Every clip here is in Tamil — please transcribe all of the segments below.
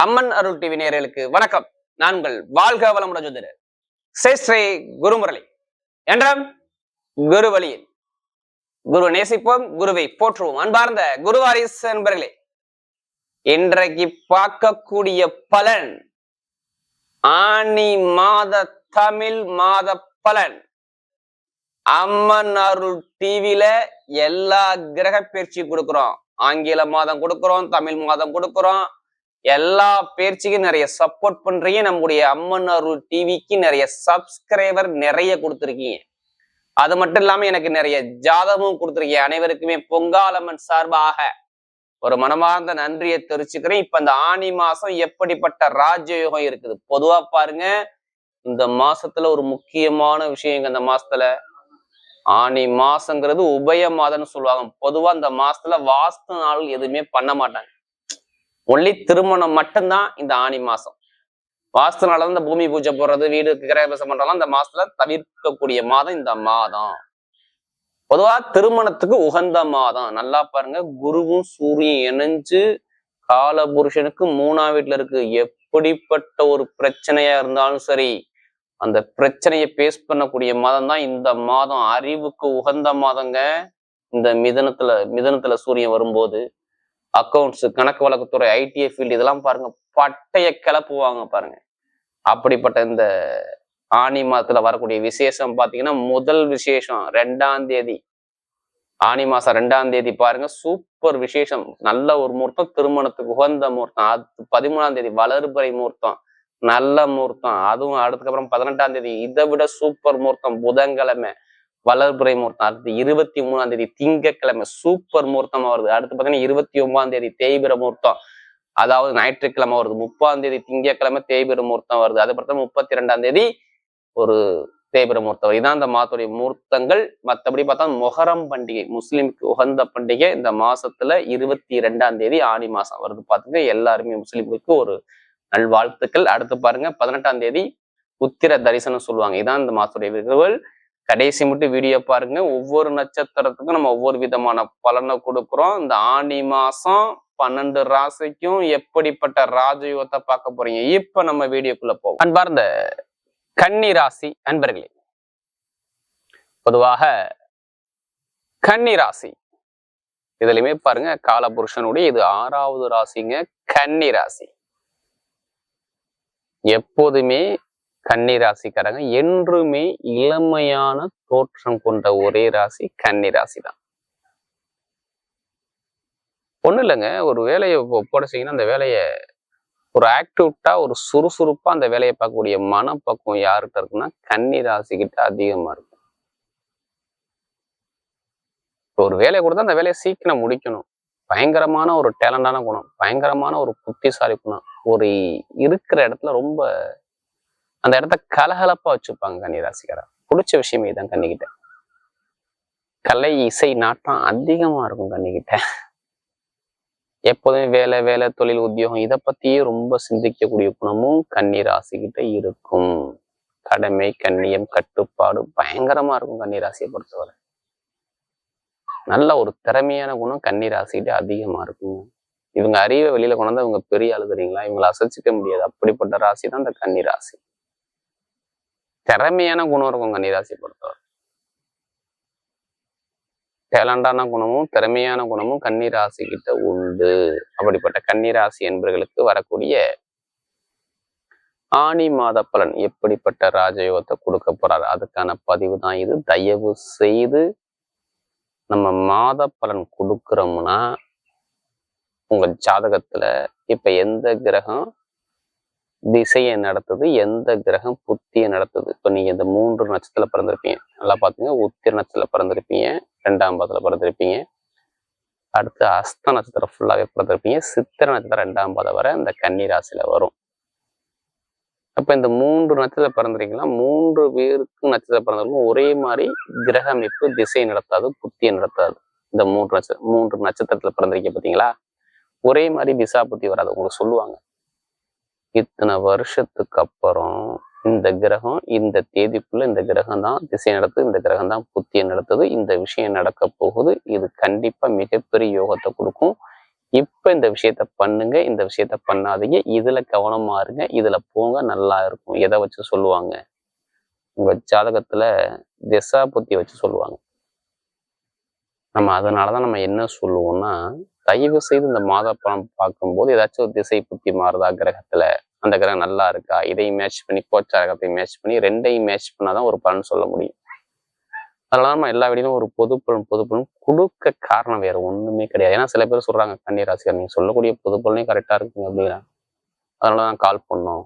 அம்மன் அருள் டிவி நேயர்களுக்கு வணக்கம். நான் உங்கள் வாழ்க வளமுடன் ஜோதிடர் ஸ்ரீ குருமுரளி என்றும் குரு வழியில் குரு நேசிப்போம், குருவை போற்றுவோம். அன்பார்ந்த குருவாரிஸ் என்பர்களே, இன்றைக்கு பார்க்கக்கூடிய பலன் ஆனி மாத தமிழ் மாத பலன். அம்மன் அருள் டிவில எல்லா கிரக பயிற்சி கொடுக்கிறோம். ஆங்கில மாதம் கொடுக்கிறோம், தமிழ் மாதம் கொடுக்கிறோம். எல்லா பேர்ச்சிக்கும் நிறைய சப்போர்ட் பண்றீங்க. நம்முடைய அம்மன் அருள் டிவிக்கு நிறைய சப்ஸ்கிரைபர் நிறைய கொடுத்துருக்கீங்க. அது மட்டும் இல்லாம எனக்கு நிறைய ஜாதகமும் கொடுத்துருக்கீங்க. அனைவருக்குமே பொங்காலம்மன் சார்பாக ஒரு மனமார்ந்த நன்றியை தெரிவிச்சுக்கிறேன். இப்ப இந்த ஆனி மாசம் எப்படிப்பட்ட ராஜயோகம் இருக்குது பொதுவா பாருங்க. இந்த மாசத்துல ஒரு முக்கியமான விஷயம், இந்த மாசத்துல ஆனி மாசங்கிறது உபய மாதம்னு சொல்லுவாங்க. பொதுவா இந்த மாசத்துல வாஸ்து நாள் எதுவுமே பண்ண மாட்டாங்க. ஒன்லி திருமணம் மட்டும்தான் இந்த ஆனி மாசம். வாஸ்து நாள் இந்த பூமி பூஜை போடுறது, வீடு கிரகபிரவேசம் பண்றதெல்லாம் இந்த மாசத்துல தவிர்க்கக்கூடிய மாதம் இந்த மாதம். பொதுவா திருமணத்துக்கு உகந்த மாதம். நல்லா பாருங்க, குருவும் சூரியன் இணைஞ்சு காலபுருஷனுக்கு 3ஆம் வீட்டுல இருக்கு. எப்படிப்பட்ட ஒரு பிரச்சனையா இருந்தாலும் சரி, அந்த பிரச்சனையை பேஸ் பண்ணக்கூடிய மாதம் தான் இந்த மாதம். அறிவுக்கு உகந்த மாதங்க. இந்த மிதனத்துல சூரியன் வரும்போது அக்கௌண்ட்ஸ், கணக்கு வழக்குத்துறை, ஐடிஐ ஃபீல்டு இதெல்லாம் பாருங்க பட்டைய கிளப்புவாங்க பாருங்க. அப்படிப்பட்ட இந்த ஆனி மாதத்துல வரக்கூடிய விசேஷம் பாத்தீங்கன்னா, முதல் விசேஷம் 2ஆம் தேதி, ஆனி மாசம் 2ஆம் தேதி பாருங்க, சூப்பர் விசேஷம். நல்ல ஒரு முகூர்த்தம், திருமணத்துக்கு உகந்த முகூர்த்தம். அது 13ஆம் தேதி வளர்பிறை முகூர்த்தம், நல்ல முகூர்த்தம். அதுவும் அதுக்கப்புறம் 18ஆம் தேதி இதை விட சூப்பர் முகூர்த்தம், புதன்கிழமை வளர்பிறை முகூர்த்தம். அடுத்து 23ஆம் தேதி திங்கட்கிழமை சூப்பர் முகூர்த்தமா வருது. அடுத்து பாத்தீங்கன்னா 29ஆம் தேதி தேய்பிர முகூர்த்தம், அதாவது ஞாயிற்றுக்கிழமை வருது. 30ஆம் தேதி திங்கட்கிழமை தேய்பிர முகூர்த்தம் வருது. அது பார்த்தா 32ஆம் தேதி ஒரு தேய்பிர முகூர்த்தம். இதான் இந்த மாதத்துடைய முகூர்த்தங்கள். மற்றபடி பார்த்தா மொஹரம் பண்டிகை, முஸ்லிமுக்கு உகந்த பண்டிகை இந்த மாசத்துல 22ஆம் தேதி ஆனி மாசம் வருது. பாத்துங்க, எல்லாருமே முஸ்லிம்களுக்கு ஒரு நல்வாழ்த்துக்கள். அடுத்து பாருங்க, 18ஆம் தேதி உத்திர தரிசனம் சொல்லுவாங்க. இதான் இந்த மாசத்துடைய விருதுகள். கடைசி மட்டும் வீடியோ பாருங்க. ஒவ்வொரு நட்சத்திரத்துக்கும் நம்ம ஒவ்வொரு விதமான பலனை கொடுக்குறோம். இந்த ஆனி மாசம் 12 ராசிக்கும் எப்படிப்பட்ட ராஜயோகத்தை பார்க்க போறீங்க. இப்ப நம்ம வீடியோக்குள்ள போவோம். அன்பார்ந்த கன்னி ராசி அன்பர்களே, பொதுவாக கன்னி ராசி இதுலயுமே பாருங்க, காலபுருஷனுடைய இது 6வது ராசிங்க. கன்னி ராசி எப்போதுமே கன்னி ராசிக்காரங்க என்றுமே இளமையான தோற்றம் கொண்ட ஒரே ராசி கன்னி ராசி தான். ஒண்ணு இல்லைங்க, ஒரு வேலையை போட செய்யணும், அந்த வேலையை ஒரு ஆக்டிவிட்டா, ஒரு சுறுசுறுப்பா அந்த வேலையை பார்க்கக்கூடிய மனப்பக்குவம் யாருக்கிட்ட இருக்குன்னா கன்னி ராசிக்கிட்ட அதிகமா இருக்கும். ஒரு வேலையை கொடுத்தா அந்த வேலையை சீக்கிரம் முடிக்கணும். பயங்கரமான ஒரு டேலண்டான குணம், பயங்கரமான ஒரு புத்திசாலி குணம். ஒரு இருக்கிற இடத்துல ரொம்ப அந்த இடத்த கலகலப்பா வச்சுப்பாங்க கன்னி ராசிக்காரர். பிடிச்ச விஷயமே தான் கன்னிக்கிட்ட. கலை இசை நாட்டம் அதிகமா இருக்கும் கன்னிக்கிட்ட. எப்போதுமே வேலை வேலை தொழில் உத்தியோகம் இதை பத்தியே ரொம்ப சிந்திக்கக்கூடிய குணமும் கன்னி ராசிக்கிட்ட இருக்கும். கடமை, கண்ணியம், கட்டுப்பாடு பயங்கரமா இருக்கும் கன்னி ராசியை பொறுத்தவரை. நல்ல ஒரு திறமையான குணம் கன்னி ராசிக்கிட்ட அதிகமா இருக்கும். இவங்க அறிவை வெளியில கொண்டாந்து இவங்க பெரிய ஆளுகிறீங்களா, இவங்களை அசைச்சிக்க முடியாது. அப்படிப்பட்ட ராசி தான் இந்த கன்னி ராசி. திறமையான குணம் இருக்கும் கன்னிராசி பொறுத்தவரை. டேலண்டான குணமும் திறமையான குணமும் கன்னிராசி கிட்ட உண்டு. அப்படிப்பட்ட கன்னிராசி என்பவர்களுக்கு வரக்கூடிய ஆனி மாத பலன் எப்படிப்பட்ட ராஜயோகத்தை கொடுக்க போறாரு, அதுக்கான பதிவு தான் இது. தயவு செய்து நம்ம மாத பலன் கொடுக்குறோம்னா உங்க ஜாதகத்துல இப்ப எந்த கிரகம் திசையை நடத்துது, எந்த கிரகம் புத்தியை நடத்துது. இப்போ நீங்க இந்த 3 நட்சத்திரத்துல பிறந்திருப்பீங்க. நல்லா பாத்துங்க, உத்திர நட்சத்திரத்துல பிறந்திருப்பீங்க, 2ஆம் பாதத்துல பிறந்திருப்பீங்க. அடுத்து அஸ்த நட்சத்திரம் ஃபுல்லாவே பிறந்திருப்பீங்க. சித்திர நட்சத்திரம் 2ஆம் பாதம் வரை இந்த கன்னி ராசியில வரும். அப்ப இந்த 3 நட்சத்திரம் பிறந்திருக்கீங்களா, 3 பேருக்கு நட்சத்திரம் பிறந்திருக்கும் ஒரே மாதிரி கிரக அமைப்பு திசையை நடத்தாது, புத்தியை நடத்தாது. இந்த 3 நட்சத்திரத்துல பிறந்திருக்கீங்க பார்த்தீங்களா, ஒரே மாதிரி திசா புத்தி வராது. உங்களுக்கு சொல்லுவாங்க, இத்தனை வருஷத்துக்கு அப்புறம் இந்த கிரகம் இந்த தேதிக்குள்ள இந்த கிரகம் தான் திசை நடத்துது, இந்த கிரகம் தான் புத்தியை நடத்துது, இந்த விஷயம் நடக்க போகுது, இது கண்டிப்பா மிகப்பெரிய யோகத்தை கொடுக்கும், இப்ப இந்த விஷயத்த பண்ணுங்க, இந்த விஷயத்த பண்ணாதீங்க, இதுல கவனமா இருங்க, இதுல போங்க, நல்லா இருக்கும். எதை வச்சு சொல்லுவாங்க? உங்க ஜாதகத்துல திசா புத்தி வச்சு சொல்லுவாங்க. நம்ம அதனாலதான் நம்ம என்ன சொல்லுவோம்னா, தயவு செய்து இந்த மாத பலன் பார்க்கும்போது ஏதாச்சும் ஒரு திசை புத்தி மாறுதா கிரகத்துல, அந்த கிரகம் நல்லா இருக்கா, இதையும் மேட்ச் பண்ணி கோச்சாரகத்தையும் மேட்ச் பண்ணி ரெண்டையும் மேட்ச் பண்ணாதான் ஒரு பலன் சொல்ல முடியும். அதனால நம்ம எல்லா வீடியும் ஒரு பொது பலன் கொடுக்க காரணம் வேற ஒண்ணுமே கிடையாது. ஏன்னா சில பேர் சொல்றாங்க, கன்னிராசிக்கார் நீங்க சொல்லக்கூடிய பொது பலனே கரெக்டா இருக்குங்க அப்படிங்கிறாங்க. அதனாலதான் கால் பண்ணோம்.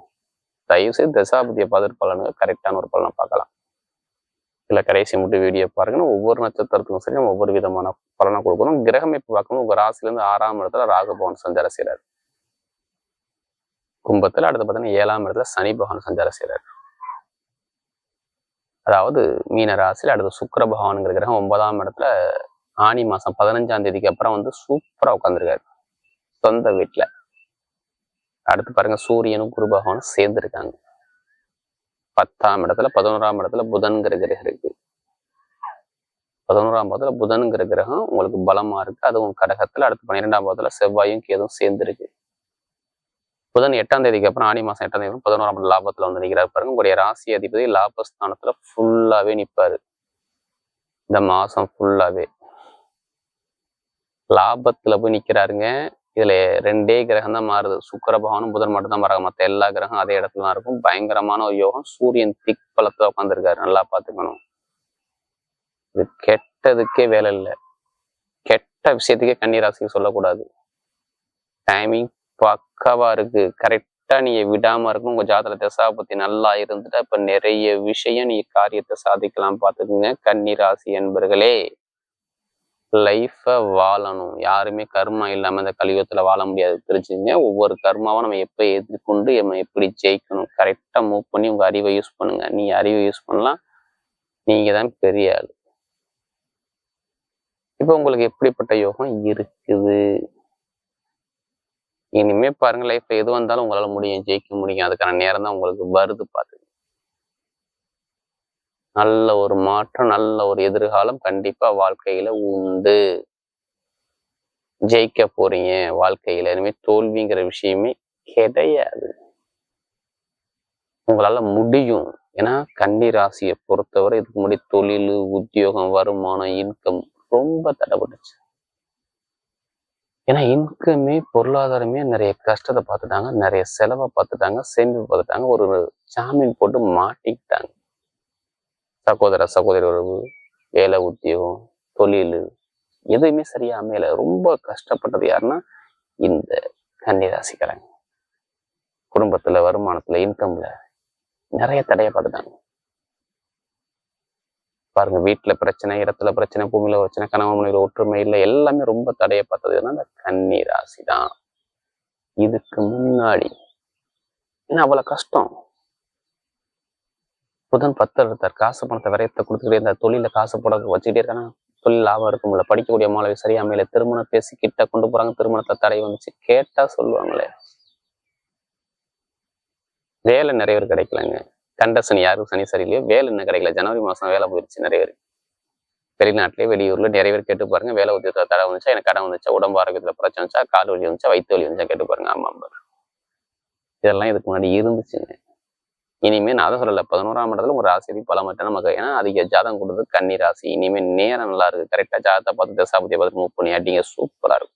தயவு செய்து தசாபதியை பார்த்துட்டு பலனுங்க கரெக்டான ஒரு பலனை பார்க்கலாம். இல்ல கடைசி மட்டும் வீடியோ பாருங்கன்னா ஒவ்வொரு நட்சத்திரத்துக்கும் சரி நம்ம ஒவ்வொரு விதமான பலனை கொடுக்கணும். கிரகம் இப்ப பார்க்கணும், உங்க ராசில இருந்து 6ஆம் இடத்துல ராகு பகவான் சஞ்சாரம் செய்யறாரு. கும்பத்துல அடுத்து பார்த்தீங்கன்னா 7ஆம் இடத்துல சனி பகவான் சஞ்சாரம் செய்யறாரு. அதாவது மீன ராசியில அடுத்து சுக்கிர பகவானுங்கிற கிரகம் 9ஆம் இடத்துல ஆனி மாசம் 15ஆம் தேதிக்கு அப்புறம் வந்து சூப்பரா உட்காந்துருக்காரு சொந்த வீட்டுல. அடுத்து பாருங்க சூரியனும் குரு பகவானும் சேர்ந்து இருக்காங்க 10ஆம் இடத்துல. 11ஆம் இடத்துல புதன்கிற கிரகம் இருக்கு. 11ஆம் பாவத்துல புதன்கிற கிரகம் உங்களுக்கு பலமா இருக்கு, அதுவும் கடகத்துல. அடுத்து 12ஆம் பாவத்துல செவ்வாயும் கேதும் சேர்ந்து இருக்கு. புதன் 8ஆம் தேதிக்கு அப்புறம் ஆனி மாசம் 8ஆம் தேதி 11ஆம் லாபத்துல வந்து நிற்கிறாரு பாருங்க. உங்களுடைய ராசி அதிபதி லாபஸ்தானத்துல ஃபுல்லாவே நிற்பாரு இந்த மாசம் ஃபுல்லாவே. லாபத்துல போய் நிக்கிறாருங்க. இதுல 2 கிரகம் தான் மாறுது, சுக்கிர பகவானும் புதன் மட்டும் தான் மாறாங்க. மற்ற எல்லா கிரகம் அதே இடத்துல தான் இருக்கும். பயங்கரமான ஒரு யோகம். சூரியன் திக் பலத்துல உட்காந்துருக்காரு, நல்லா பாத்துக்கணும். இது கெட்டதுக்கே வேலை இல்லை, கெட்ட விஷயத்துக்கே கன்னிராசிக்கு சொல்லக்கூடாது. டைமிங் பக்காவா இருக்கு, கரெக்டா நீங்க விடாம இருக்கணும். உங்க ஜாதக தசா பத்தி நல்லா இருந்துட்டா இப்ப நிறைய விஷயம் நீங்க காரியத்தை சாதிக்கலாம். பாத்துக்குங்க கன்னிராசி என்பர்களே. லைஃப வாழணும், யாருமே கர்மா இல்லாம இந்த கலியுகத்துல வாழ முடியாது, தெரிஞ்சுங்க. ஒவ்வொரு கர்மாவும் நம்ம எப்ப எதிர்கொண்டு நம்ம எப்படி ஜெயிக்கணும், கரெக்டா மூவ் பண்ணி உங்க அறிவை யூஸ் பண்ணுங்க. நீங்க அறிவை யூஸ் பண்ணலாம், நீங்க தான் பெரிய ஆள். இப்ப உங்களுக்கு எப்படிப்பட்ட யோகம் இருக்குது? இனிமே பாருங்க, லைஃப்ல எது வந்தாலும் உங்களால முடியும், ஜெயிக்க முடியும். அதுக்கான நேரம் தான் உங்களுக்கு வருது. பாத்து நல்ல ஒரு மாற்றம், நல்ல ஒரு எதிர்காலம் கண்டிப்பா வாழ்க்கையில உண்டு. ஜெயிக்க போறீங்க வாழ்க்கையில. இனிமே தோல்விங்கிற விஷயமே கிடையாது, உங்களால முடியும். ஏன்னா கன்னி ராசியை பொறுத்தவரை இதுக்கு முன்னாடி தொழில், உத்தியோகம், வருமானம், இன்கம் ரொம்ப தடைப்பட்டுச்சு. ஏன்னா இன்கமே பொருளாதாரமே நிறைய கஷ்டத்தை பார்த்துட்டாங்க, நிறைய செலவை பார்த்துட்டாங்க, சேமிப்பு பார்த்துட்டாங்க, ஒரு ஜாமீன் போட்டு மாட்டிக்கிட்டாங்க. சகோதர சகோதரி உறவு, வேலை, உத்தியோகம், தொழில் எதுவுமே சரியா அமையல. ரொம்ப கஷ்டப்பட்டது யாருன்னா இந்த கன்னிராசிக்காரங்க. குடும்பத்துல, வருமானத்துல, இன்கம்ல நிறைய தடையை பார்த்துட்டாங்க. பாருங்க, வீட்டுல பிரச்சனை, இடத்துல பிரச்சனை, பூமியில பிரச்சனை, கணவன் மனைவியில ஒற்றுமை இல்லை, எல்லாமே ரொம்ப தடையை பார்த்ததுன்னா இந்த கன்னி ராசி தான். இதுக்கு முன்னாடி ஏன்னா அவ்வளவு கஷ்டம். புதன் 10 எடுத்தார், காசு பணத்தை விரயத்தை கொடுத்துக்கிட்டே இருந்தார், தொழில காசு போட வச்சுக்கிட்டே இருக்காங்க, தொழில் லாபம் இருக்கும்ல. படிக்கக்கூடிய மாணவி சரியா அமையல, திருமணம் பேசி கிட்ட கொண்டு போறாங்க, திருமணத்தை தடை வந்துச்சு. கேட்டா சொல்லுவாங்களே, வேலை நிறைய பேர் கிடைக்கலங்க. கண்ட சனி, யாருக்கும் சனி சரியில்லையோ வேலை இன்னும் கிடைக்கல. ஜனவரி மாசம் வேலை போயிடுச்சு நிறைய பேர். வெளிநாட்டிலே வெளியூர்ல நிறைய பேர் கேட்டு பாருங்க, வேலை உத்தியோகத்தை தடை வந்துச்சா, எனக்கு கடன் வந்துச்சா, உடம்பு ஆரோக்கியத்துல பிரச்சனை வந்துச்சா, கால் வலி வந்துச்சா, வயிற்று வலி வந்துச்சா கேட்டு பாருங்க. ஆமா, இதெல்லாம் இதுக்கு முன்னாடி இருந்துச்சுங்க. இனிமே நான் அதை சொல்லல, 11ஆம் இடத்துல ஒரு ராசி பலம் நமக்கு. ஏன்னா அதிக ஜாதகம் கொடுத்தது கன்னி ராசி. இனிமே நேரம் நல்லா இருக்கு, கரெக்டா ஜாதகத்தை பார்த்து தசாபதியை பார்த்து மூவ் பண்ணி அடிங்க, சூப்பரா இருக்கும்.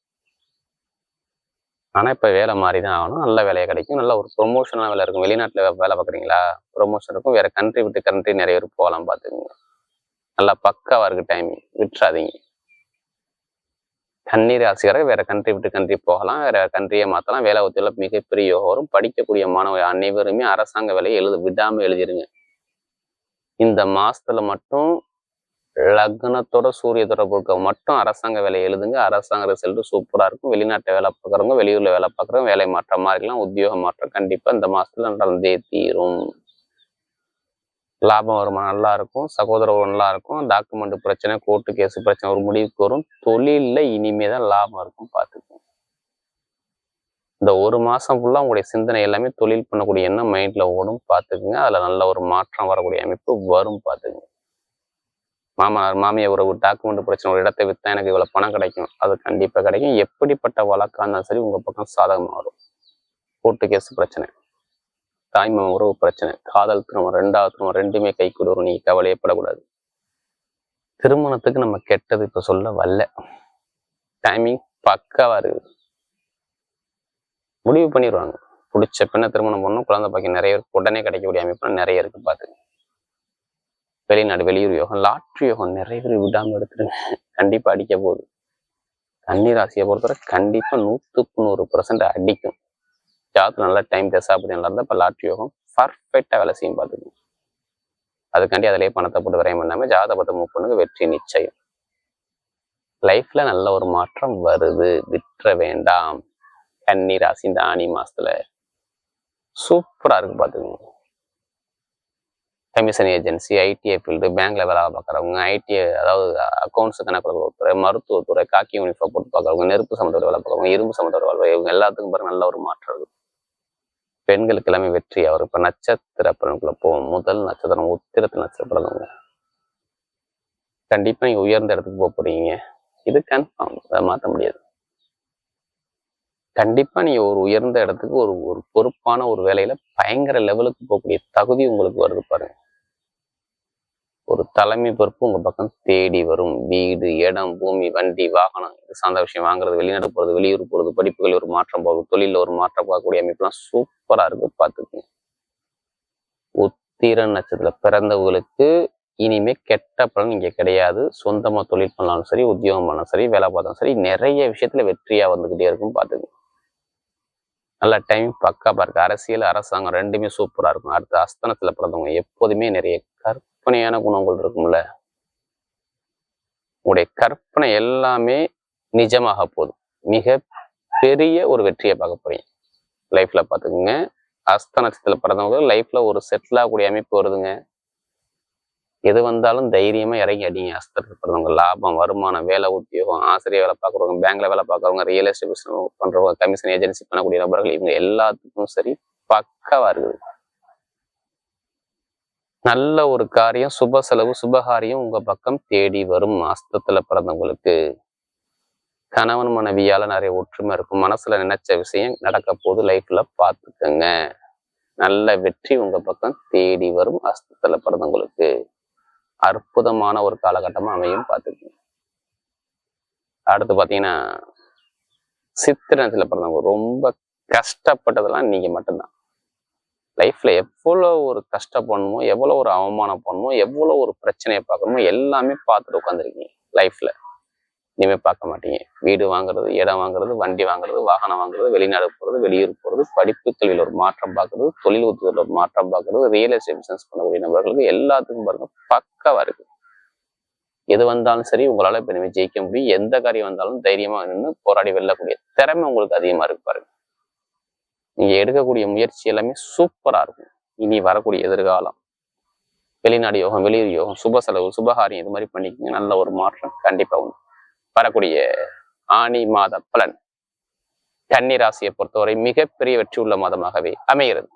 ஆனா இப்ப வேலை மாறிதான் ஆகணும், நல்ல வேலையை கிடைக்கும், நல்ல ஒரு ப்ரொமோஷனான வேலை இருக்கும். வெளிநாட்டுல வேலை பார்க்குறீங்களா, ப்ரொமோஷன் இருக்கும். வேற கண்ட்ரி விட்டு கண்ட்ரி நிறைய பேர் போகலாம், பாத்துக்கோங்க. நல்லா பக்காவா இருக்கு டைமிங், விட்டுறாதீங்க. கன்னி ராசிக்காரர் வேற கண்ட்ரி விட்டு கண்ட்ரி போகலாம், வேற கண்ட்ரியை மாத்தலாம், வேலை உத்தியோகம் மிகப்பெரிய யோகம் வரும். படிக்கக்கூடிய மாணவ அனைவருமே அரசாங்க வேலையை விடாம எழுதிருங்க. இந்த மாசத்துல மட்டும் லக்னத்தோட சூரிய தொடர்பு மட்டும் அரசாங்க வேலையை எழுதுங்க. அரசாங்க ரிசல்ட் சூப்பரா இருக்கும். வெளிநாட்டை வேலை பார்க்குறவங்க, வெளியூர்ல வேலை பார்க்குறவங்க, வேலை மாற்றம் மாறிக்கலாம், உத்தியோக மாற்றம் கண்டிப்பா இந்த மாசத்துல நடந்தே தீரும். லாபம் வருமானம் நல்லா இருக்கும், சகோதர உறவு நல்லா இருக்கும், டாக்குமெண்ட் பிரச்சனை, கோர்ட்டு கேஸ் பிரச்சனை ஒரு முடிவுக்கு வரும். தொழில்ல இனிமேதான் லாபம் இருக்கும், பார்த்துக்கோங்க. இந்த ஒரு மாசம் ஃபுல்லா உங்களுடைய சிந்தனை எல்லாமே தொழில் பண்ணக்கூடிய எண்ணம் மைண்ட்ல ஓடும், பார்த்துக்குங்க. அதுல நல்ல ஒரு மாற்றம் வரக்கூடிய அமைப்பு வரும், பார்த்துக்குங்க. மாமனார் மாமியை உறவு டாக்குமெண்ட் பிரச்சனை, ஒரு இடத்தை விற்றா எனக்கு இவ்வளவு பணம் கிடைக்கும், அது கண்டிப்பா கிடைக்கும். எப்படிப்பட்ட வழக்கா இருந்தாலும் சரி உங்க பக்கம் சாதகமாக வரும். கோர்ட்டு கேஸ் பிரச்சனை, தாய்மை உறவு பிரச்சனை, காதல் திருமணம், ரெண்டாவது திருமணம், ரெண்டுமே கை கொடுவரும். நீங்க கவலையப்படக்கூடாது. திருமணத்துக்கு நம்ம கெட்டது இப்ப சொல்ல வரல. டைமிங் பக்காவா இருக்குது. முடிவு பண்ணிடுவாங்க. பிடிச்ச பெண்ணை திருமணம் பண்ணணும், குழந்தை பாக்கியம் நிறைய இருக்கு, உடனே கிடைக்கக்கூடிய அமைப்பு நிறைய இருக்கு. பாத்துங்க, வெளிநாடு வெளியூர் யோகம், லாட்ரி யோகம் நிறைய பேர் விடாம எடுத்துருங்க. கண்டிப்பா அடிக்க போகுது. கன்னி ராசியை பொறுத்தவரை கண்டிப்பா 100% அடிக்கும். ஜாதத்துல நல்லா டைம் அப்படி நல்லா இருந்தா இப்ப லாட்ரி யோகம் பர்ஃபெக்டா வேலை செய்யும். பாத்துக்கணும். அதுக்காண்டி அதிலேயே பணத்தை போட்டு விரையம் பண்ணாம ஜாதகத்தை மூவ் பண்ணுங்க, வெற்றி நிச்சயம். லைஃப்ல நல்ல ஒரு மாற்றம் வருது, விட்டுற வேண்டாம். கன்னி ராசி இந்த ஆனி மாசத்துல சூப்பரா இருக்கு. பாத்துக்கோங்க. கமிஷன் ஏஜென்சி, ஐடிஐ ஃபீல்டு, பேங்க்ல வேலை பார்க்குறவங்க, ஐடி அதாவது அக்கௌண்ட்ஸ் கணக்கு, மருத்துவத்துறை, காக்கி யூனிஃபார்ம் போட்டு பார்க்குறவங்க, நெருப்பு சம்மந்தோட வேலை பார்க்குறவங்க, இரும்பு சம்மந்தோட வேலை, இவங்க எல்லாத்துக்கும் பாருங்க நல்ல ஒரு மாற்றம் இருக்கு. பெண்களுக்கு எல்லாமே வெற்றி. அவர் இப்ப நட்சத்திர பலன்குள்ள போவோம். முதல் நட்சத்திரம் உத்திரத்து நட்சத்திரம். கண்டிப்பா நீங்க உயர்ந்த இடத்துக்கு போக போறீங்க. இது கன்ஃபார்ம், அதை மாற்ற முடியாது. கண்டிப்பா நீங்க ஒரு உயர்ந்த இடத்துக்கு ஒரு பொறுப்பான ஒரு வேலையில பயங்கர லெவலுக்கு போகக்கூடிய தகுதி உங்களுக்கு வருது பாருங்க. ஒரு தலைமை பொறுப்பு உங்க பக்கம் தேடி வரும். வீடு, இடம், பூமி, வண்டி, வாகனம் இது சார்ந்த விஷயம் வாங்குறது, வெளிநாடு போறது, வெளியூர் போறது, படிப்புகள் ஒரு மாற்றம் போகுது, தொழில ஒரு மாற்றம் போகக்கூடிய அமைப்புலாம் சூப்பரா இருக்கு. பார்த்துக்கோங்க. உத்திர நட்சத்திரத்துல பிறந்தவங்களுக்கு இனிமே கெட்ட பலன் இங்க கிடையாது. சொந்தமா தொழில் பண்ணாலும் சரி, உத்தியோகம் பண்ணாலும் சரி, வேலை பார்த்தாலும் சரி, நிறைய விஷயத்துல வெற்றியா வந்துகிட்டே இருக்கும். பார்த்துக்கோங்க. நல்ல டைம் பக்காப்பா இருக்கு. அரசியல், அரசாங்கம் ரெண்டுமே சூப்பரா இருக்கும். அடுத்த அஸ்தனத்துல பிறந்தவங்க எப்போதுமே நிறைய கற்பனையான குணங்கள் இருக்கும்ல. உங்களுடைய கற்பனை எல்லாமே நிஜமாக போதும். மிக பெரிய ஒரு வெற்றியை பார்க்க போறீங்க லைஃப்ல. பாத்துக்குங்க. அஸ்தனத்துல பிறந்தவங்க லைஃப்ல ஒரு செட்டில் ஆகக்கூடிய அமைப்பு வருதுங்க. எது வந்தாலும் தைரியமா இறங்கி அடிங்க. அஸ்தனத்துல பிறந்தவங்க லாபம், வருமானம், வேலை, உத்தியோகம், ஆசிரியர் வேலை பார்க்குறவங்க, பேங்க்ல வேலை பார்க்குறவங்க, ரியல் எஸ்டேட் பிசினஸ் பண்றவங்க, கமிஷன் ஏஜென்சி பண்ணக்கூடிய நபர்கள், இவங்க எல்லாத்துக்கும் சரி பக்காவா இருக்குது. நல்ல ஒரு காரியம், சுப செலவு, சுபகாரியம் உங்க பக்கம் தேடி வரும். அஸ்தத்துல பிறந்தவங்களுக்கு கணவன் மனைவியால நிறைய ஒற்றுமை இருக்கும். மனசுல நினைச்ச விஷயம் நடக்க போது லைஃப்ல பார்த்துக்கங்க. நல்ல வெற்றி உங்க பக்கம் தேடி வரும். அஸ்தத்துல பிறந்தவங்களுக்கு அற்புதமான ஒரு காலகட்டமா அமையும். பார்த்துக்கங்க. அடுத்து பாத்தீங்கன்னா சித்திரத்துல பிறந்தவங்க ரொம்ப கஷ்டப்பட்டதெல்லாம் நீங்க மட்டும்தான். லைஃப்ல எவ்வளவு ஒரு கஷ்டப்படணுமோ, எவ்வளவு ஒரு அவமானம் பண்ணணுமோ, எவ்வளவு ஒரு பிரச்சனையை பார்க்கணுமோ எல்லாமே பார்த்துட்டு உட்காந்துருக்கீங்க. லைஃப்ல இனிமே பார்க்க மாட்டீங்க. வீடு வாங்குறது, இடம் வாங்குறது, வண்டி வாங்குறது, வாகனம் வாங்குறது, வெளிநாடு போறது, வெளியூர் போறது, படிப்பு கல்வியில் ஒரு மாற்றம் பார்க்கறது, தொழில் உத்தியோகத்தில் ஒரு மாற்றம் பார்க்கறது, ரியல் எஸ்டேட் பிசினஸ் பண்ணக்கூடிய நபர்களுக்கு எல்லாத்துக்கும் பாருங்க பக்காவா இருக்கு. எது வந்தாலும் சரி உங்களால இப்ப இனிமே ஜெயிக்க முடியும். எந்த காரியம் வந்தாலும் தைரியமா நின்று போராடி வெல்லக்கூடிய திறமை உங்களுக்கு அதிகமா இருக்கு பாருங்க. நீங்க எடுக்கக்கூடிய முயற்சி எல்லாமே சூப்பரா இருக்கும். இனி வரக்கூடிய எதிர்காலம், வெளிநாடு யோகம், வெளியூர் யோகம், சுப செலவு, சுபகாரியம் இது மாதிரி பண்ணிக்கோங்க. நல்ல ஒரு மாற்றம் கண்டிப்பா உண்டு. வரக்கூடிய ஆனி மாத பலன் கன்னி ராசியை பொறுத்தவரை மிகப்பெரிய வெற்றி உள்ள மாதமாகவே அமைகிறது.